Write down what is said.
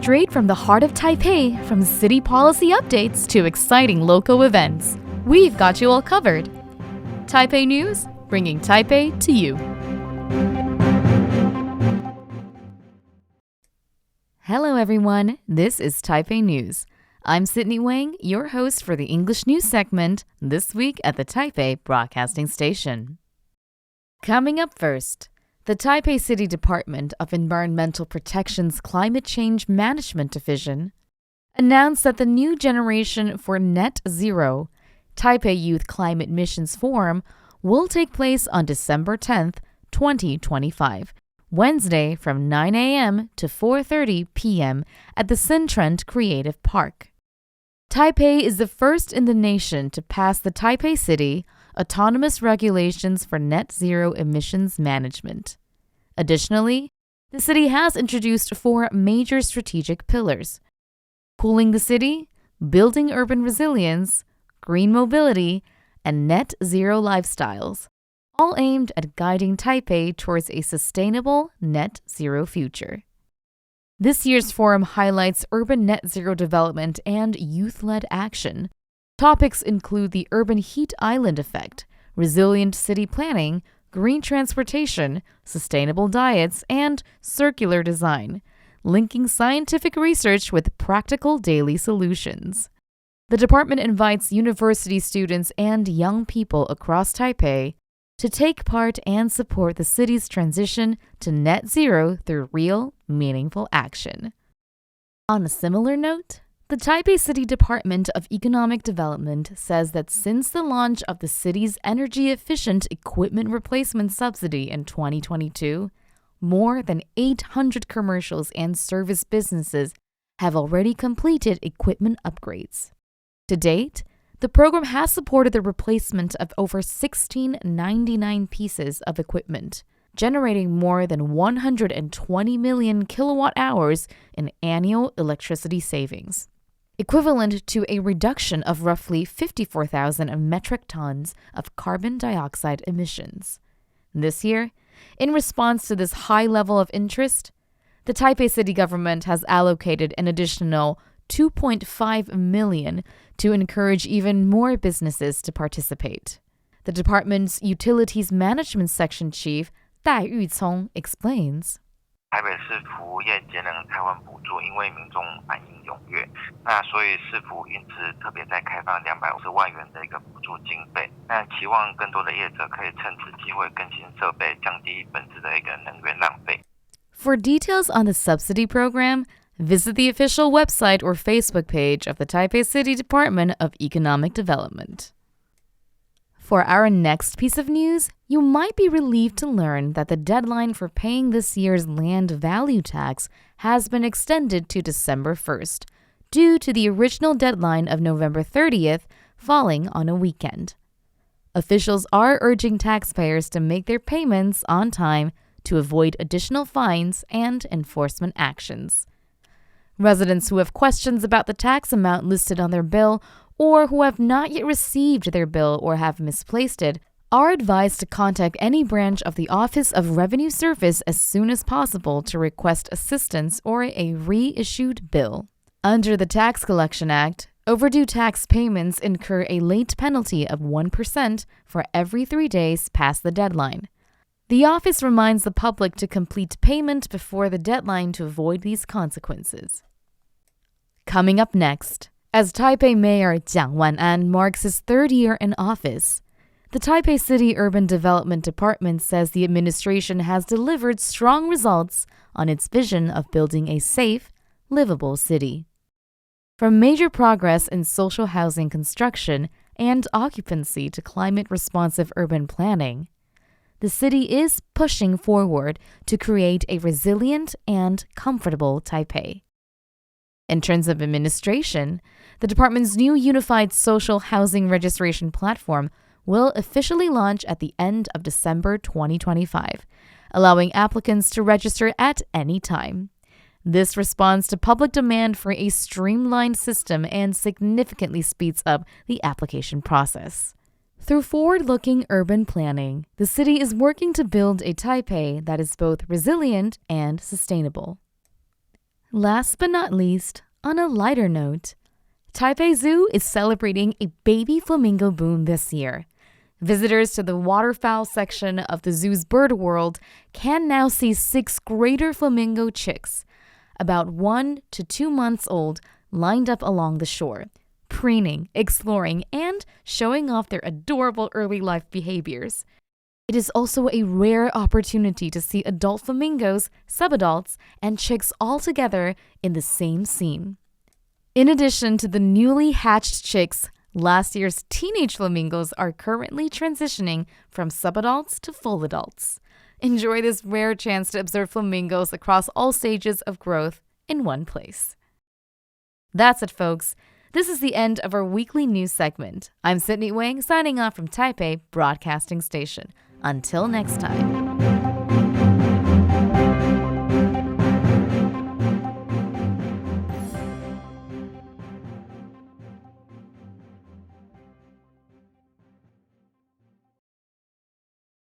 straight from the heart of Taipei, from city policy updates to exciting local events. We've got you all covered. Taipei News, bringing Taipei to you. Hello everyone, this is Taipei News. I'm Sydney Wang, your host for the English news segment, this week at the Taipei Broadcasting Station. Coming up first, the Taipei City Department of Environmental Protection's Climate Change Management Division announced that the new generation for Net Zero, Taipei Youth Climate Missions Forum, will take place on December 10th, 2025, Wednesday from 9 a.m. to 4:30 p.m. at the Centrend Creative Park. Taipei is the first in the nation to pass the Taipei City Autonomous Regulations for Net Zero Emissions Management. Additionally, the city has introduced 4 major strategic pillars: cooling the city, building urban resilience, green mobility, and net zero lifestyles, all aimed at guiding Taipei towards a sustainable net zero future. This year's forum highlights urban net zero development and youth-led action. Topics include the urban heat island effect, resilient city planning, green transportation, sustainable diets, and circular design, linking scientific research with practical daily solutions. The department invites university students and young people across Taipei to take part and support the city's transition to net zero through real, meaningful action. On a similar note, the Taipei City Department of Economic Development says that since the launch of the city's energy-efficient equipment replacement subsidy in 2022, more than 800 commercials and service businesses have already completed equipment upgrades. To date, the program has supported the replacement of over 1,699 pieces of equipment, generating more than 120 million kilowatt hours in annual electricity savings, equivalent to a reduction of roughly 54,000 metric tons of carbon dioxide emissions. This year, in response to this high level of interest, the Taipei city government has allocated an additional 2.5 million to encourage even more businesses to participate. The department's Utilities Management Section Chief, 戴玉聪, explains. 台北市服务业节能汰换补助，因为民众反应踊跃，那所以市府因此特别在开放250万元的一个补助经费，那期望更多的业者可以趁此机会更新设备，降低本质的一个能源浪费。 For details on the subsidy program, visit the official website or Facebook page of the Taipei City Department of Economic Development. For our next piece of news, you might be relieved to learn that the deadline for paying this year's land value tax has been extended to December 1st, due to the original deadline of November 30th falling on a weekend. Officials are urging taxpayers to make their payments on time to avoid additional fines and enforcement actions. Residents who have questions about the tax amount listed on their bill or who have not yet received their bill or have misplaced it are advised to contact any branch of the Office of Revenue Service as soon as possible to request assistance or a reissued bill. Under the Tax Collection Act, overdue tax payments incur a late penalty of 1% for every 3 days past the deadline. The office reminds the public to complete payment before the deadline to avoid these consequences. Coming up next, as Taipei Mayor Jiang Wan-an marks his 3rd year in office, the Taipei City Urban Development Department says the administration has delivered strong results on its vision of building a safe, livable city. From major progress in social housing construction and occupancy to climate-responsive urban planning, the city is pushing forward to create a resilient and comfortable Taipei. In terms of administration, the department's new unified social housing registration platform will officially launch at the end of December 2025, allowing applicants to register at any time. This responds to public demand for a streamlined system and significantly speeds up the application process. Through forward-looking urban planning, the city is working to build a Taipei that is both resilient and sustainable. Last but not least, on a lighter note, Taipei Zoo is celebrating a baby flamingo boom this year. Visitors to the waterfowl section of the zoo's bird world can now see 6 greater flamingo chicks, about 1 to 2 months old, lined up along the shore, preening, exploring, and showing off their adorable early life behaviors. It is also a rare opportunity to see adult flamingos, subadults, and chicks all together in the same scene. In addition to the newly hatched chicks, last year's teenage flamingos are currently transitioning from subadults to full adults. Enjoy this rare chance to observe flamingos across all stages of growth in one place. That's it, folks. This is the end of our weekly news segment. I'm Sydney Wang signing off from Taipei Broadcasting Station. Until next time.